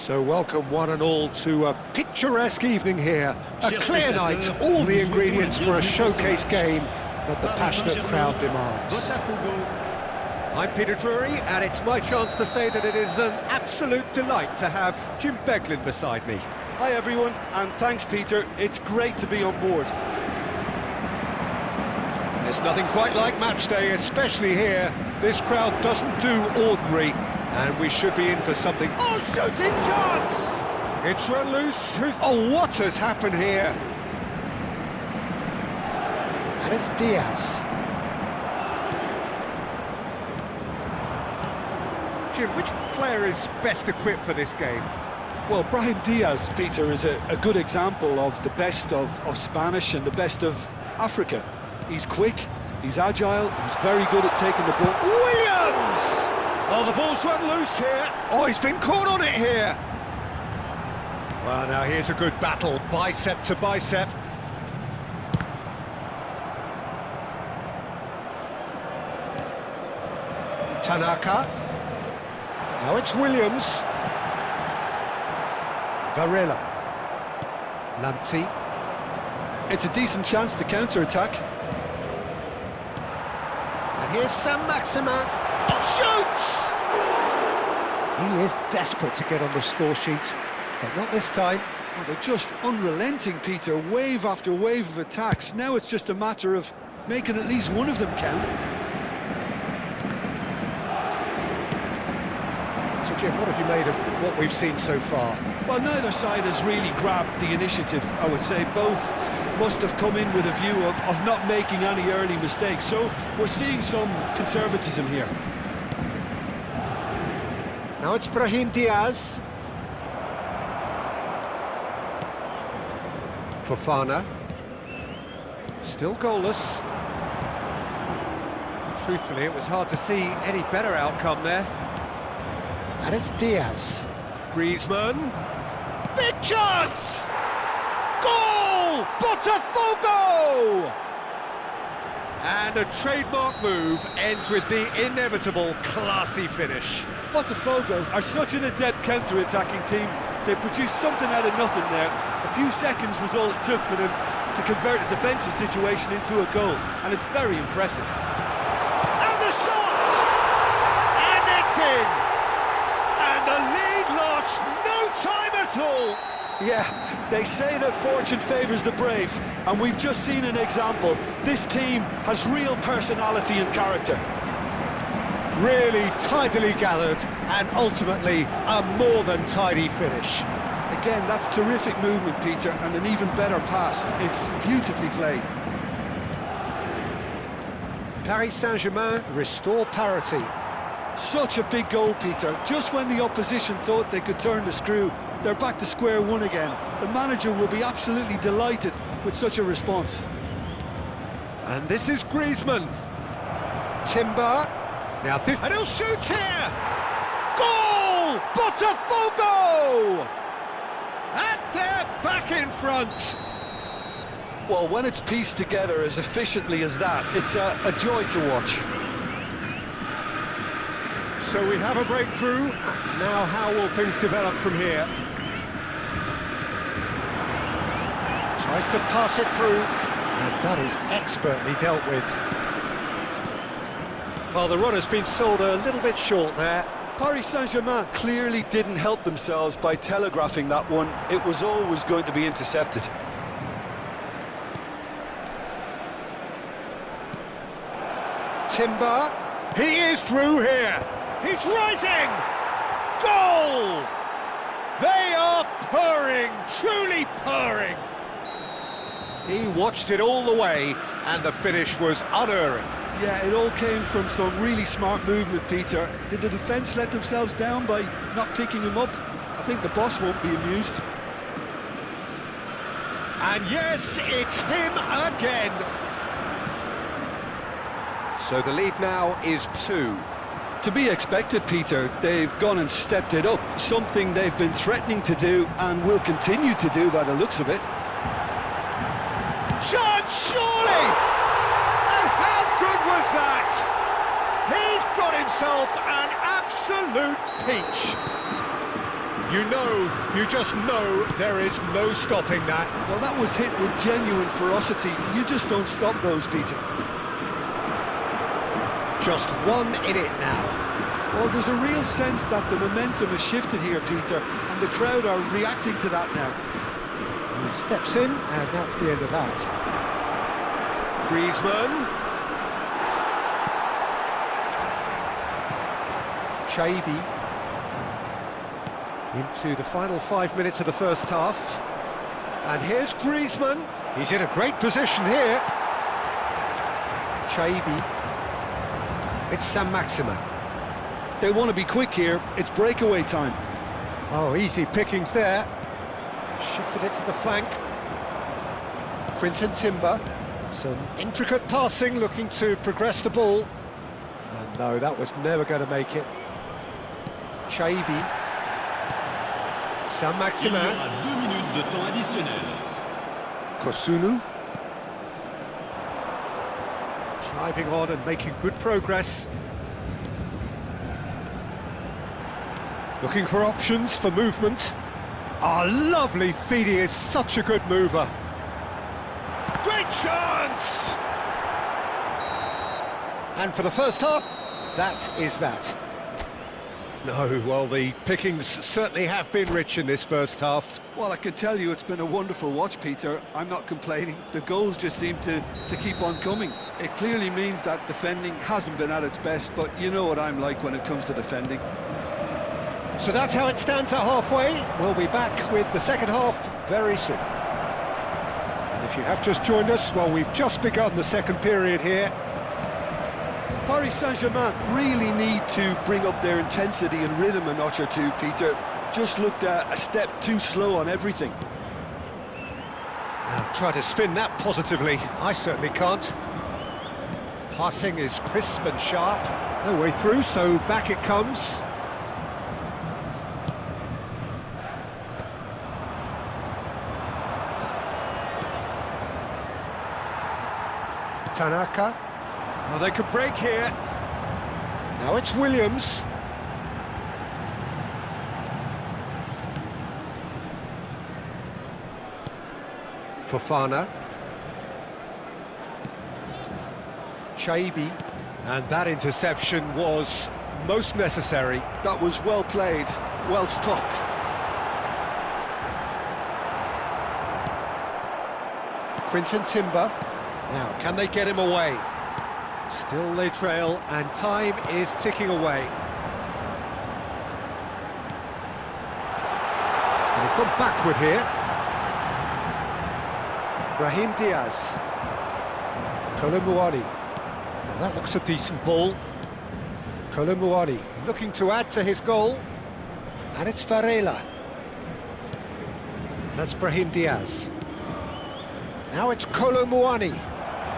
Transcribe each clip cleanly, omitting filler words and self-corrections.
So welcome one and all to a picturesque evening here. A clear night, all the ingredients for a showcase game that the passionate crowd demands. I'm Peter Drury, and it's my chance to say that it is an absolute delight to have Jim Beglin beside me. Hi everyone, and thanks Peter, it's great to be on board. There's nothing quite like match day, especially here. This crowd doesn't do ordinary, and we should be in for something. Oh, shooting chance! It's run loose. Oh, what has happened here? And it's Diaz. Jim, which player is best equipped for this game? Well, Brahim Diaz, Peter, is a good example of the best of Spanish and the best of Africa. He's quick, he's agile, he's very good at taking the ball. Williams! Oh, the ball's run loose here. Oh, he's been caught on it here. Well, now here's a good battle, bicep to bicep. Tanaka. Now it's Williams. Varela. Lamptey. It's a decent chance to counter-attack. And here's Saint-Maximin. Shoots! He is desperate to get on the score sheet, but not this time. Oh, they're just unrelenting, Peter, wave after wave of attacks. Now it's just a matter of making at least one of them count. So, Jim, what have you made of what we've seen so far? Well, neither side has really grabbed the initiative, I would say. Both must have come in with a view of not making any early mistakes. So we're seeing some conservatism here. Now it's Brahim Diaz. Fofana. Still goalless. Truthfully, it was hard to see any better outcome there. And it's Diaz. Griezmann. Big chance! Goal! Botafogo! And a trademark move ends with the inevitable classy finish. Botafogo are such an adept counter-attacking team. They produced something out of nothing there. A few seconds was all it took for them to convert a defensive situation into a goal, and it's very impressive. And the shot! And it's in! And the lead lost no time at all! Yeah, they say that fortune favours the brave, and we've just seen an example. This team has real personality and character. Really tidily gathered, and ultimately a more than tidy finish. Again, that's terrific movement, Peter, and an even better pass. It's beautifully played. Paris Saint-Germain restore parity. Such a big goal, Peter. Just when the opposition thought they could turn the screw, they're back to square one again. The manager will be absolutely delighted with such a response. And this is Griezmann. Timber. Now this... And he'll shoot here! Goal! Botafogo! And they're back in front. Well, when it's pieced together as efficiently as that, it's a joy to watch. So we have a breakthrough. Now how will things develop from here? Tries to pass it through, and that is expertly dealt with. Well, the run has been sold a little bit short there. Paris Saint-Germain clearly didn't help themselves by telegraphing that one. It was always going to be intercepted. Timber. He is through here. He's rising! Goal! They are purring, truly purring. He watched it all the way, and the finish was unerring. Yeah, it all came from some really smart movement, Peter. Did the defence let themselves down by not picking him up? I think the boss won't be amused. And yes, it's him again. So the lead now is 2. To be expected, Peter. They've gone and stepped it up, something they've been threatening to do and will continue to do by the looks of it. Chance, surely! And how good was that? He's got himself an absolute peach. You just know there is no stopping that. Well, that was hit with genuine ferocity. You just don't stop those, Peter. Just 1 in it now. Well, there's a real sense that the momentum has shifted here, Peter, and the crowd are reacting to that now. He steps in, and that's the end of that. Griezmann. Shaibi. Into the final 5 minutes of the first half. And here's Griezmann. He's in a great position here. Shaibi. It's Saint-Maximin. They want to be quick here. It's breakaway time. Oh, easy pickings there. Shifted it to the flank. Quinton Timber. Some intricate passing, looking to progress the ball. And no, that was never going to make it. Shaibi. Saint-Maximin. Kosunu. Driving on and making good progress. Looking for options for movement. Ah, lovely feed, he is such a good mover. Great chance! And for the first half, that is that. No, well, the pickings certainly have been rich in this first half. Well, I can tell you it's been a wonderful watch, Peter. I'm not complaining. The goals just seem to keep on coming. It clearly means that defending hasn't been at its best, but you know what I'm like when it comes to defending. So that's how it stands at halfway. We'll be back with the second half very soon. And if you have just joined us, well, we've just begun the second period here. Paris Saint-Germain really need to bring up their intensity and rhythm a notch or two, Peter. Just looked a step too slow on everything. Now try to spin that positively. I certainly can't. Passing is crisp and sharp. No way through, so back it comes. Tanaka. Oh, they could break here. Now it's Williams. Fofana. Shaibi. And that interception was most necessary. That was well played, well stopped. Quinton Timber. Now, can they get him away? Still they trail, and time is ticking away. And they've gone backward here. Brahim Diaz. Kolomuani. Now that looks a decent ball. Kolomuani looking to add to his goal. And it's Varela. That's Brahim Diaz. Now it's Kolomuani.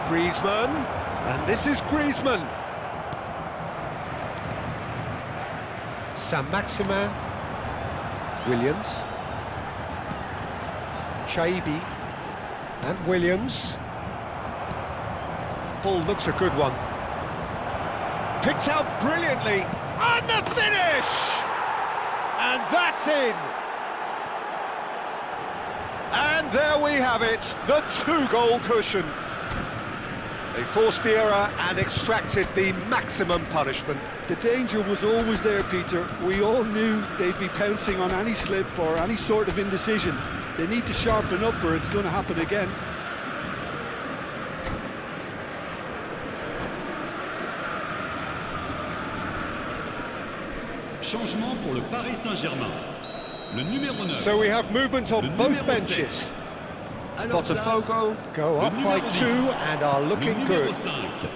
Griezmann, and this is Griezmann. Saint-Maximin. Williams. Shaibi. And Williams. Ball looks a good one. Picked out brilliantly. And the finish! And that's in! And there we have it, the 2-goal cushion. They forced the error and extracted the maximum punishment. The danger was always there, Peter. We all knew they'd be pouncing on any slip or any sort of indecision. They need to sharpen up or it's going to happen again. Changement pour le Paris Saint-Germain. Le numéro 9. So we have movement on both benches. Botafogo go up by 2 and are looking good.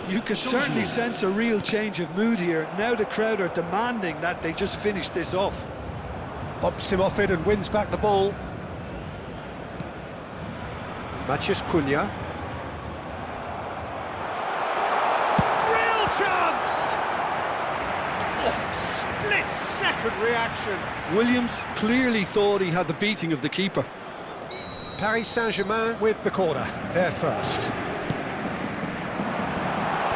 You could certainly sense a real change of mood here. Now the crowd are demanding that they just finish this off. Bumps him off it and wins back the ball. Matheus Cunha. Real chance! Oh, split-second reaction. Williams clearly thought he had the beating of the keeper. Paris Saint-Germain with the corner, there first.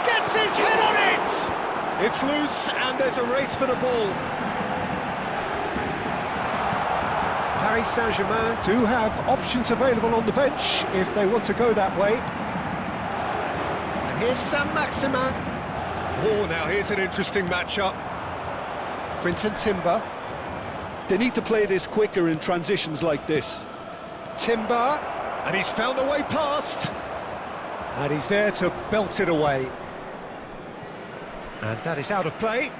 Gets his head on it! It's loose and there's a race for the ball. Paris Saint-Germain do have options available on the bench if they want to go that way. And here's Saint-Maximin. Oh, now here's an interesting matchup. Quinton Timber. They need to play this quicker in transitions like this. Timber, and he's found a way past. And he's there to belt it away. And that is out of play.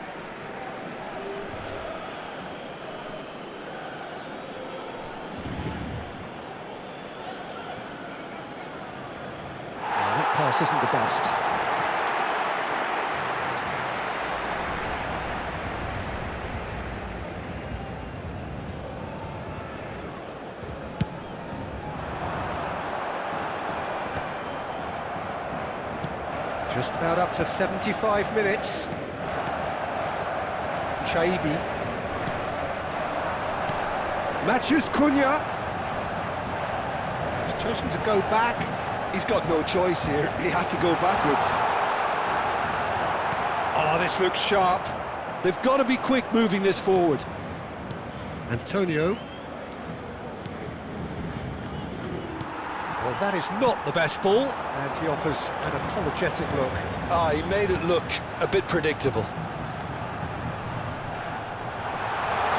That pass isn't the best. Just about up to 75 minutes. Shaibi. Mathias Cunha. He's chosen to go back. He's got no choice here. He had to go backwards. Oh, this looks sharp. They've got to be quick moving this forward. Antonio. Well, that is not the best ball, and he offers an apologetic look. Ah, he made it look a bit predictable.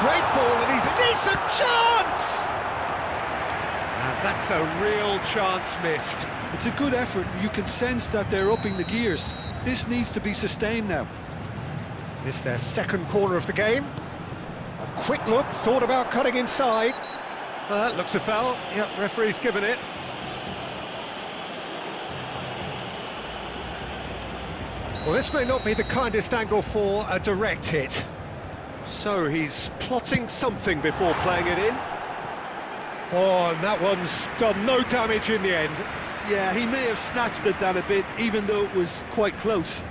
Great ball, and he's a decent chance! And that's a real chance missed. It's a good effort, and you can sense that they're upping the gears. This needs to be sustained now. It's their second corner of the game. A quick look, thought about cutting inside. Looks a foul. Yep, referee's given it. Well, this may not be the kindest angle for a direct hit. So he's plotting something before playing it in. Oh, and that one's done no damage in the end. Yeah, he may have snatched at that a bit, even though it was quite close.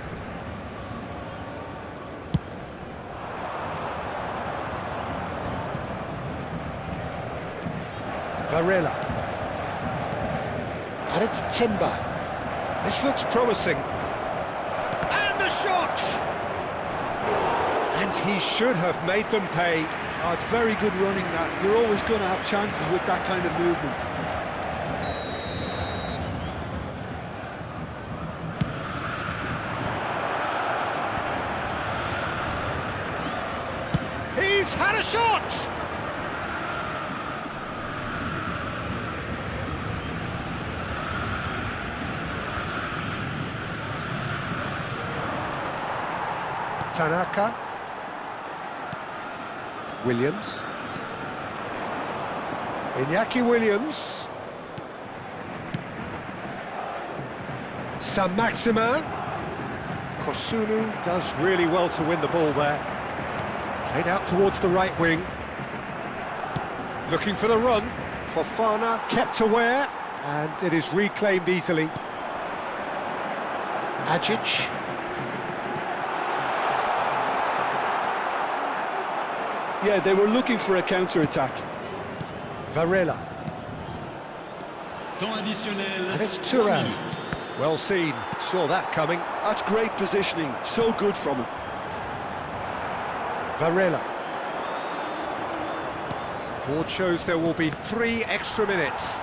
Varela. And it's Timber. This looks promising. And the shot! And he should have made them pay. Oh, it's very good running that. You're always going to have chances with that kind of movement. He's had a shot! Tanaka. Williams. Iñaki Williams. Saint-Maximin. Kosunu does really well to win the ball there. Played out towards the right wing. Looking for the run. Fofana kept aware, and it is reclaimed easily. Ajic. Yeah, they were looking for a counter-attack. Varela. Temps additionnel. And it's Thuram. Well seen, saw that coming. That's great positioning, so good from him. Varela. Board shows there will be 3 extra minutes.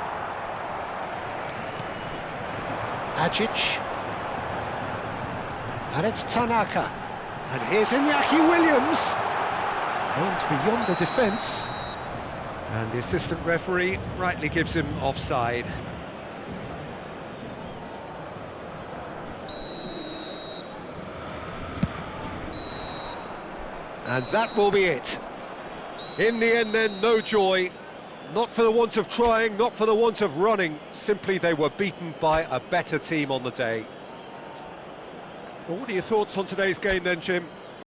Ajic. And it's Tanaka. And here's Iñaki Williams. Aims beyond the defence. And the assistant referee rightly gives him offside. And that will be it. In the end then, no joy. Not for the want of trying, not for the want of running. Simply they were beaten by a better team on the day. Well, what are your thoughts on today's game then, Jim?